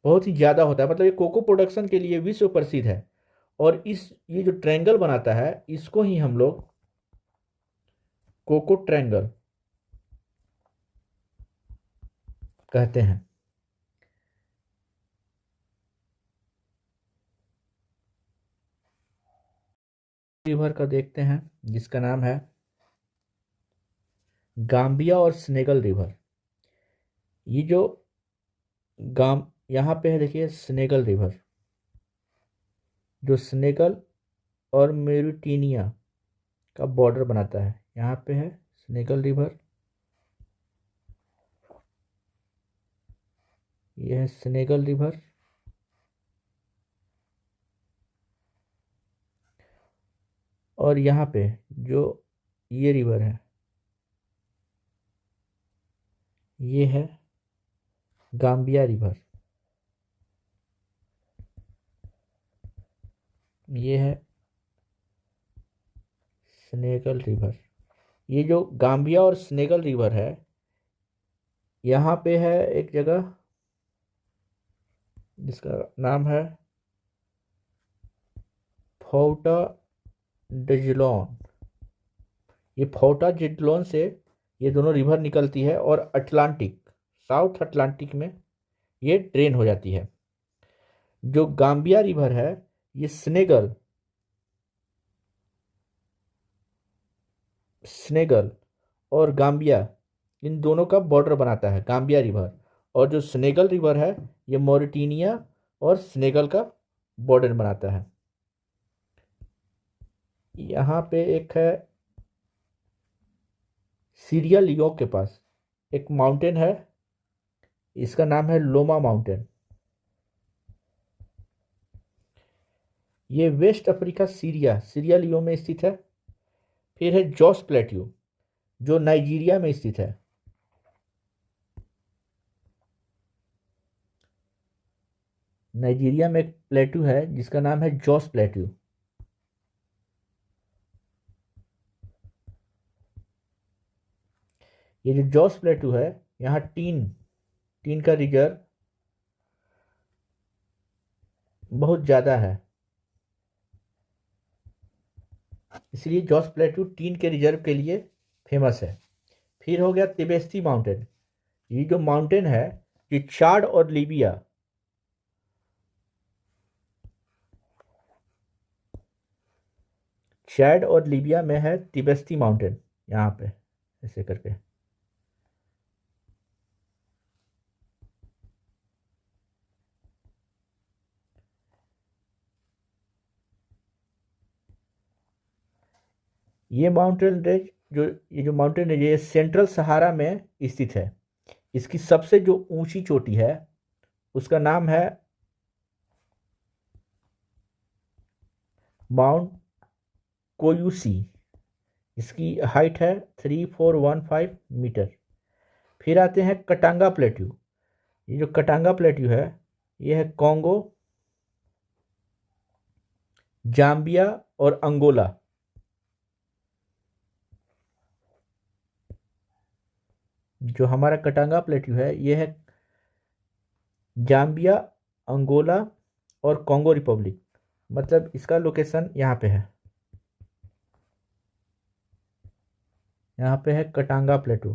[SPEAKER 1] बहुत ही ज़्यादा होता है, मतलब ये कोको प्रोडक्शन के लिए विश्व प्रसिद्ध है। और ये जो ट्रायंगल बनाता है इसको ही हम लोग कोको ट्रायंगल कहते हैं। रिवर का देखते हैं जिसका नाम है गाम्बिया और सेनेगल रिवर। ये जो यहाँ पे है देखिए सेनेगल रिवर, जो सेनेगल और मेरिटानिया का बॉर्डर बनाता है। यहाँ पे है सेनेगल रिवर, यह है सेनेगल रिवर, और यहाँ पे जो ये रिवर है ये है गाम्बिया रिवर। ये है सेनेगल रिवर। ये जो गाम्बिया और सेनेगल रिवर है, यहाँ पे है एक जगह जिसका नाम है फोर्टा डिजलॉन। ये फोर्टा डिजलॉन से ये दोनों रिवर निकलती है और अटलांटिक, साउथ अटलांटिक में ये ड्रेन हो जाती है। जो गाम्बिया रिवर है, ये सेनेगल सेनेगल और गाम्बिया इन दोनों का बॉर्डर बनाता है गाम्बिया रिवर। और जो सेनेगल रिवर है, ये मॉरिटानिया और सेनेगल का बॉर्डर बनाता है। यहाँ पे एक है सीरिया लियों के पास एक माउंटेन है, इसका नाम है लोमा माउंटेन। ये वेस्ट अफ्रीका सीरिया सीरिया लियों में स्थित है। फिर है जॉस प्लेट्यू, जो नाइजीरिया में स्थित है। नाइजीरिया में एक प्लेट्यू है जिसका नाम है जॉस प्लेट्यू। ये जो जॉस प्लेट्यू है, यहाँ टीन टीन का रिजर्व बहुत ज़्यादा है, इसलिए जॉस प्लेट्यू टीन के रिजर्व के लिए फेमस है। फिर हो गया तिबेस्ती माउंटेन। ये जो माउंटेन है, ये चाड और लीबिया चैड और लीबिया में है तिबेस्ती माउंटेन, यहाँ पे ऐसे करके। ये माउंटेन रेंज ये जो माउंटेन रेंज ये सेंट्रल सहारा में स्थित है। इसकी सबसे जो ऊंची चोटी है उसका नाम है माउंट कोयूसी। इसकी हाइट है 3415 मीटर। फिर आते हैं कटांगा प्लेट्यू। ये जो कटांगा प्लेट्यू है, ये है कॉन्गो, जाम्बिया और अंगोला। जो हमारा कटांगा प्लेट्यू है, ये है जाम्बिया, अंगोला और कॉन्गो रिपब्लिक। मतलब इसका लोकेशन यहाँ पे है, यहाँ पे है कटांगा प्लेटू।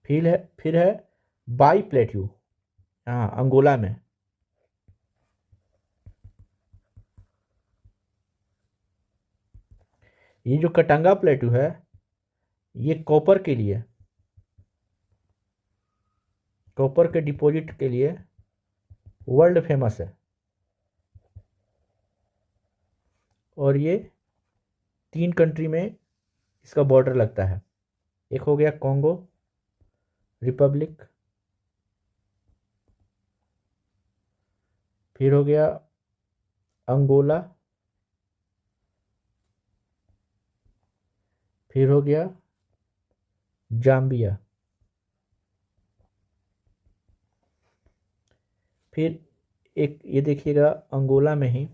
[SPEAKER 1] फिर है बाई प्लेट्यू, हाँ अंगोला में। ये जो कटांगा प्लेट्यू है, ये कॉपर के डिपॉजिट के लिए वर्ल्ड फेमस है। और ये 3 कंट्री में इसका बॉर्डर लगता है। एक हो गया कॉन्गो रिपब्लिक, फिर हो गया अंगोला, फिर हो गया जाम्बिया। फिर एक ये देखिएगा अंगोला में ही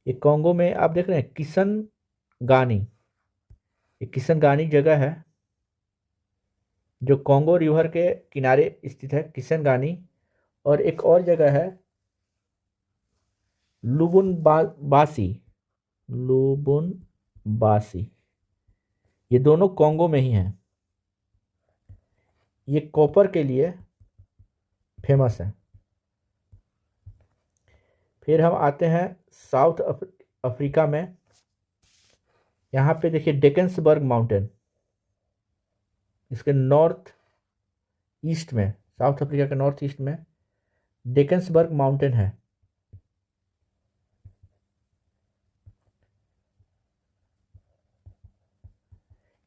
[SPEAKER 1] ये कॉन्गो में आप देख रहे हैं किशन गानी। ये किशन गानी जगह है जो कॉन्गो रिवर के किनारे स्थित है, किशन गानी। और एक और जगह है बासी लुबुन बासी। ये दोनों कॉन्गो में ही हैं। ये कॉपर के लिए फेमस है। फिर हम आते हैं साउथ अफ्रीका में। यहाँ पे देखिए डेकन्सबर्ग माउंटेन, इसके नॉर्थ ईस्ट में, साउथ अफ्रीका के नॉर्थ ईस्ट में डेकन्सबर्ग माउंटेन है।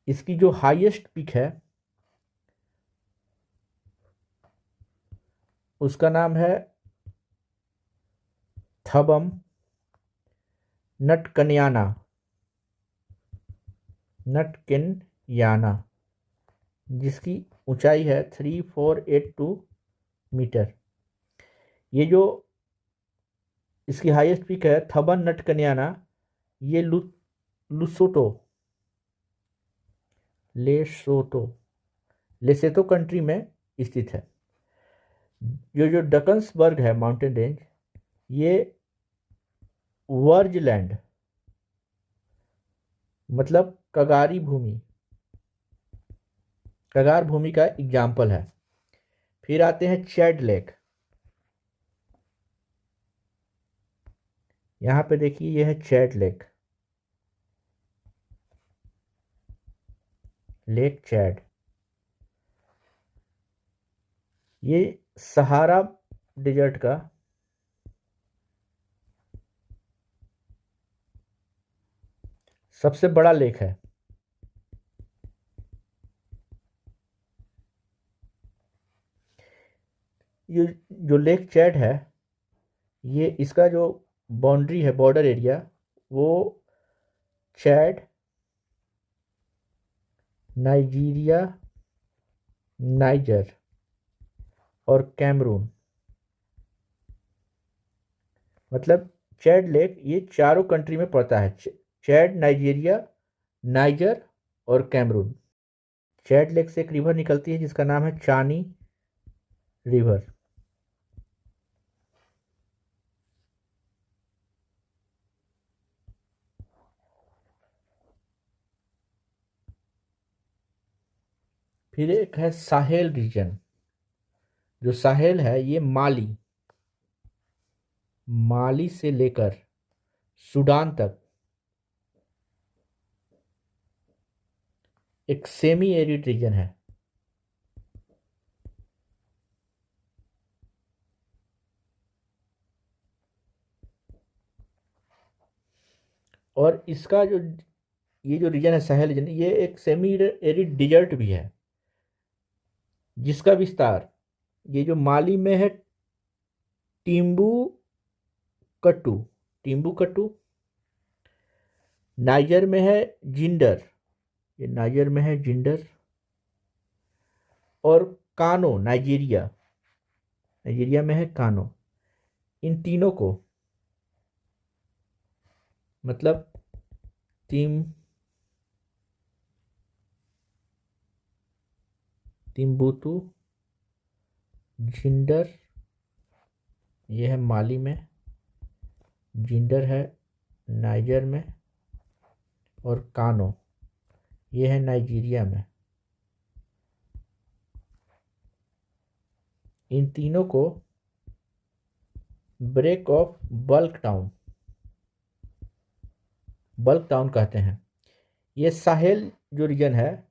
[SPEAKER 1] इसकी जो हाईएस्ट पीक है उसका नाम है थबम नटकन्याना नटकिनयाना। जिसकी ऊंचाई है 3482 मीटर। ये जो इसकी हाईएस्ट पीक है थबन नटकन्याना, ये लुसोटो लेसोटो लेसेतो कंट्री में स्थित है। जो डकन्सबर्ग है माउंटेन रेंज, ये वर्जलैंड मतलब कगारी भूमि, कगार भूमि का एग्जाम्पल है। फिर आते हैं चैड लेक। यहाँ पे देखिए यह है चैड लेक, लेक चैड। ये सहारा डेजर्ट का सबसे बड़ा लेक है। ये जो लेक चैड है, ये इसका जो बाउंड्री है, बॉर्डर एरिया, वो चैड, नाइजीरिया, नाइजर और कैमरून, मतलब चैड लेक ये चारों कंट्री में पड़ता है। चैड, नाइजीरिया, नाइजर और कैमरून। चैड लेक से एक रिवर निकलती है जिसका नाम है चानी रिवर। फिर एक है साहेल रीजन। जो साहेल है ये माली से लेकर सूडान तक एक सेमी एरिड रीजन है। और इसका जो ये जो रीजन है साहेल रीजन, ये एक सेमी एरिड डिजर्ट भी है, जिसका विस्तार ये जो माली में है टिम्बू कट्टू, नाइजर में है जिंडर, ये नाइजर में है जिंडर, और कानो नाइजीरिया में है कानो। इन तीनों को मतलब तिम्बुतु, जिंडर ये है माली में, जिंडर है नाइजर में, और कानो ये है नाइजीरिया में। इन तीनों को ब्रेक ऑफ बल्क टाउन कहते हैं। ये साहेल जो रीजन है,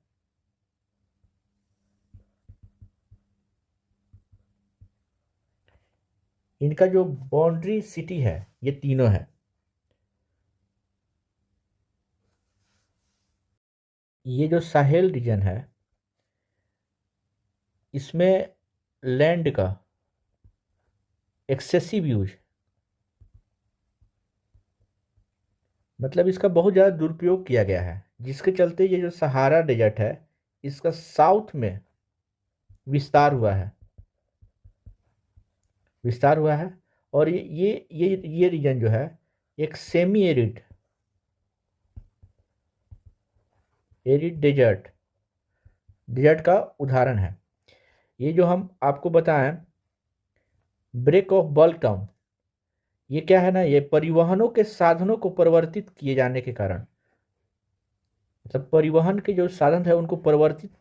[SPEAKER 1] इनका जो बाउंड्री सिटी है ये तीनों है। ये जो साहेल रीजन है, इसमें लैंड का एक्सेसिव यूज, मतलब इसका बहुत ज़्यादा दुरुपयोग किया गया है, जिसके चलते ये जो सहारा डेजर्ट है इसका साउथ में विस्तार हुआ है। और ये रीजन जो है एक सेमी एरिड डेजर्ट का उदाहरण है। ये जो हम आपको बताएं ब्रेक ऑफ बल्क टाउन, ये क्या है ना, ये परिवहनों के साधनों को परिवर्तित किए जाने के कारण, मतलब परिवहन के जो साधन है उनको परिवर्तित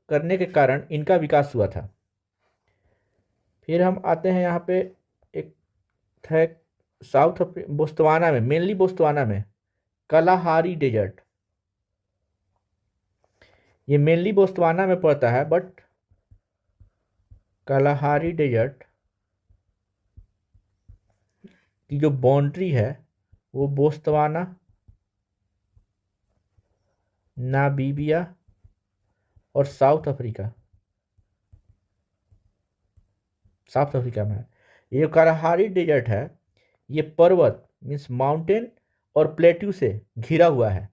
[SPEAKER 1] करने के कारण इनका विकास हुआ था। फिर हम आते हैं यहाँ पे, एक है साउथ बोस्तवाना में, मेनली बोस्तवाना में कलाहारी डेजर्ट। ये मेनली बोस्तवाना में पड़ता है, बट कलाहारी डेजर्ट की जो बाउंड्री है वो बोस्तवाना, नामीबिया और साउथ अफ्रीका में है। ये जो कलाहारी डेजर्ट है ये पर्वत मीन्स माउंटेन और प्लेट्यू से घिरा हुआ है,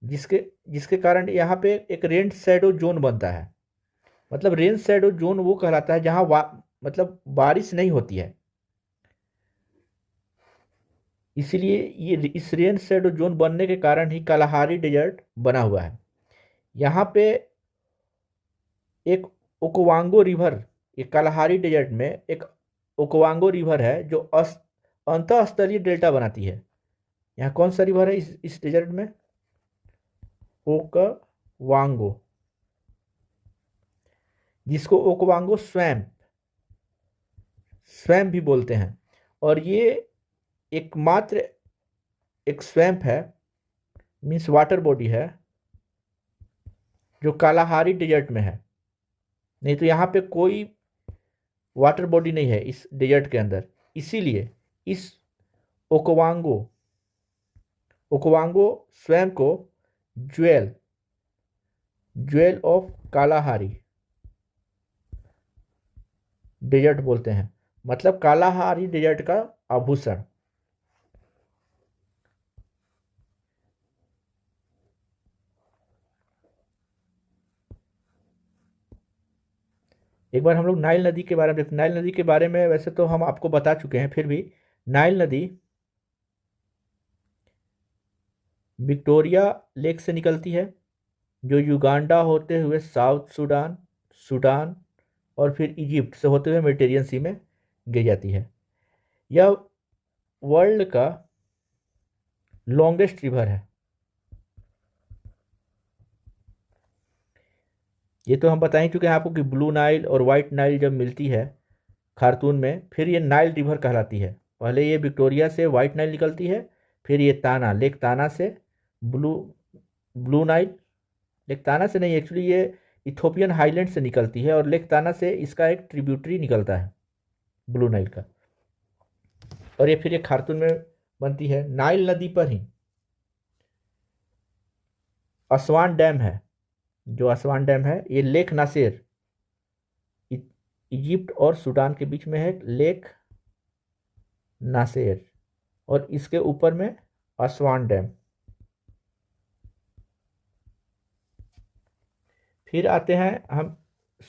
[SPEAKER 1] जिसके कारण यहाँ पे एक रेन शैडो जोन बनता है। मतलब रेन शैडो जोन वो कहलाता है जहाँ मतलब बारिश नहीं होती है। इसलिए ये इस रेन शैडो जोन बनने के कारण ही कालाहारी डेजर्ट बना हुआ है। यहाँ पे एक ओकवांगो रिवर, ये कालाहारी डेजर्ट में एक ओकवांगो रिवर है जो अंतःस्थलीय डेल्टा बनाती है। यहाँ कौन सा रिवर है इस डेजर्ट में? ओकवांगो, जिसको ओकवांगो स्वैम्प स्वैम्प भी बोलते हैं। और ये एकमात्र एक स्वैम्प है, मीन्स वाटर बॉडी है, जो कालाहारी डेजर्ट में है। नहीं तो यहाँ पे कोई वाटर बॉडी नहीं है इस डेजर्ट के अंदर। इसीलिए इस ओकवांगो ओकवांगो स्वयं को jewel jewel of Kalahari desert बोलते हैं, मतलब कालाहारी डेजर्ट का आभूषण। एक बार हम लोग नाइल नदी के बारे में देखते। नाइल नदी के बारे में वैसे तो हम आपको बता चुके हैं, फिर भी नाइल नदी विक्टोरिया लेक से निकलती है, जो युगांडा होते हुए साउथ सूडान सूडान और फिर इजिप्ट से होते हुए मेडिटेरियन सी में गिर जाती है। यह वर्ल्ड का लॉन्गेस्ट रिवर है। ये तो हम बता ही चुके हैं आपको कि ब्लू नाइल और वाइट नाइल जब मिलती है खार्तून में, फिर ये नाइल रिवर कहलाती है। पहले ये विक्टोरिया से वाइट नाइल निकलती है, फिर ये ताना लेक ताना से ब्लू ब्लू नाइल, लेक ताना से नहीं, एक्चुअली ये इथोपियन हाईलैंड से निकलती है, और लेक ताना से इसका एक ट्रिब्यूटरी निकलता है ब्लू नाइल का, और ये फिर ये खार्तून में बनती है। नाइल नदी पर ही असवान डैम है। जो असवान डैम है ये लेक नासिर, इजिप्ट और सूडान के बीच में है लेक नासेर, और इसके ऊपर में असवान डैम। फिर आते हैं हम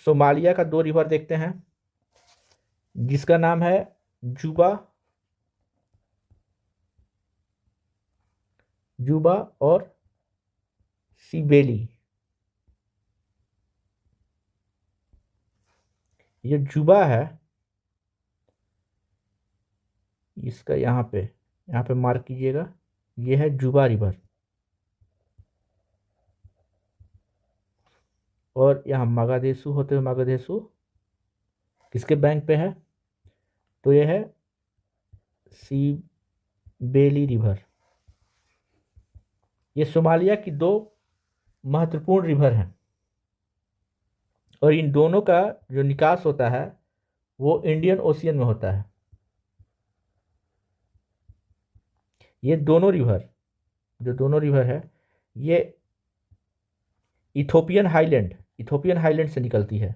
[SPEAKER 1] सोमालिया का दो रिवर देखते हैं, जिसका नाम है जुबा जुबा और सिबेली। ये जुबा है, इसका यहाँ पे मार्क कीजिएगा, ये है जुबा रिवर। और यहाँ मगादेसु होते हुए मगादेसु किसके बैंक पे है? तो ये है सीबेली रिवर। ये सोमालिया की दो महत्वपूर्ण रिवर हैं, और इन दोनों का जो निकास होता है वो इंडियन ओशियन में होता है। ये दोनों रिवर है, ये इथोपियन हाईलैंड से निकलती है।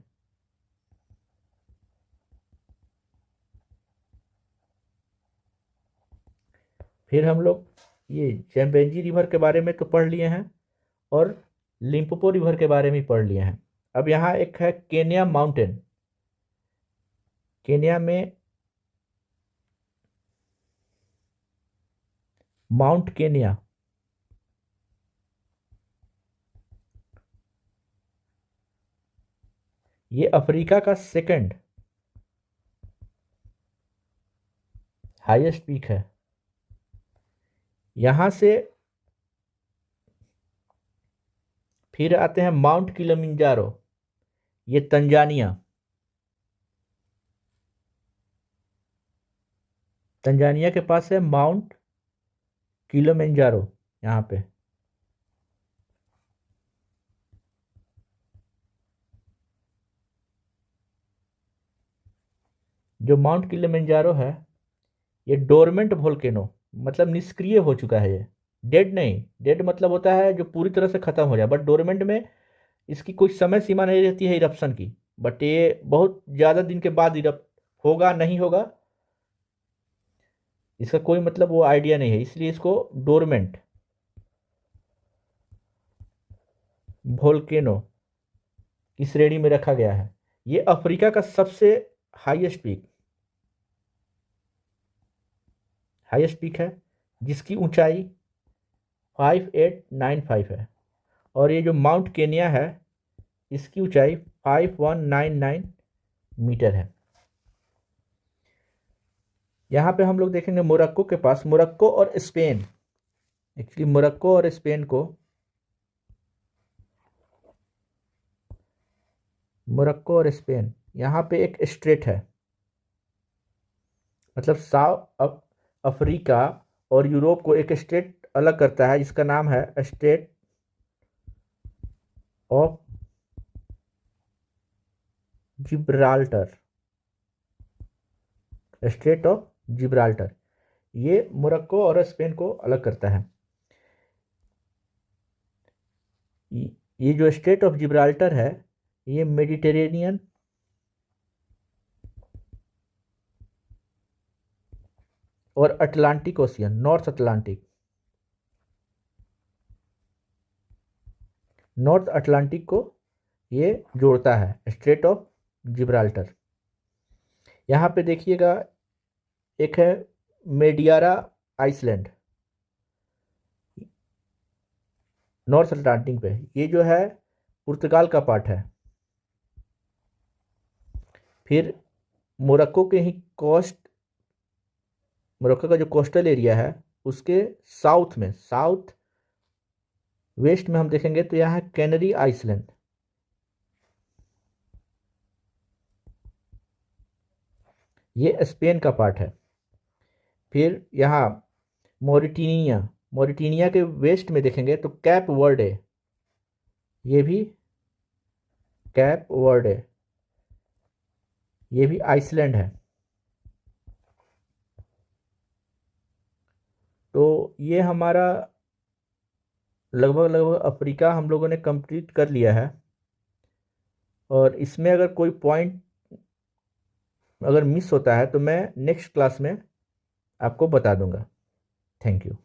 [SPEAKER 1] फिर हम लोग ये चैम्पेंजी रिवर के बारे में तो पढ़ लिए हैं, और लिम्पोपो रिवर के बारे में पढ़ लिए हैं। अब यहाँ एक है केन्या माउंटेन। केन्या में माउंट केन्या, ये अफ्रीका का सेकंड हाईएस्ट पीक है। यहां से फिर आते हैं माउंट किलिमंजारो, ये तंजानिया के पास है माउंट किलिमंजारो। यहाँ पे जो माउंट किलिमंजारो है ये डोरमेंट वोल्केनो, मतलब निष्क्रिय हो चुका है। ये डेड नहीं, डेड मतलब होता है जो पूरी तरह से खत्म हो जाए, बट डोरमेंट में इसकी कोई समय सीमा नहीं रहती है इरप्शन की। बट ये बहुत ज़्यादा दिन के बाद इरप्ट होगा नहीं होगा इसका कोई मतलब वो आइडिया नहीं है, इसलिए इसको डोरमेंट वोल्केनो की श्रेणी में रखा गया है। ये अफ्रीका का सबसे हाईएस्ट पीक है, जिसकी ऊंचाई 5895 है। और ये जो माउंट केनिया है, इसकी ऊंचाई 5199 मीटर है। यहाँ पे हम लोग देखेंगे मोरक्को के पास, मोरक्को और स्पेन, एक्चुअली मोरक्को और स्पेन को, मोरक्को और स्पेन, यहाँ पे एक स्ट्रेट है, मतलब साउथ अफ्रीका और यूरोप को एक स्टेट अलग करता है, जिसका नाम है state of Gibraltar. State of Gibraltar ये मोरक्को और स्पेन को अलग करता है। ये जो स्टेट ऑफ जिब्राल्टर है, ये मेडिटेरेनियन और अटलांटिक ओशियन, नॉर्थ अटलांटिक को ये जोड़ता है, स्ट्रेट ऑफ जिब्राल्टर। यहाँ पे देखिएगा एक है मेडियारा आइसलैंड, नॉर्थ अटलांटिक पे, ये जो है पुर्तगाल का पार्ट है। फिर मोरक्को के ही मोरक्को का जो कोस्टल एरिया है, उसके साउथ वेस्ट में हम देखेंगे तो यहाँ है कैनरी आइसलैंड, ये स्पेन का पार्ट है। फिर यहाँ मोरिटेनिया के वेस्ट में देखेंगे तो कैप वर्डे, ये भी कैप वर्डे, ये भी आइसलैंड है। तो ये हमारा लगभग अफ्रीका हम लोगों ने कंप्लीट कर लिया है। और इसमें अगर कोई पॉइंट अगर मिस होता है तो मैं नेक्स्ट क्लास में आपको बता दूंगा। Thank you.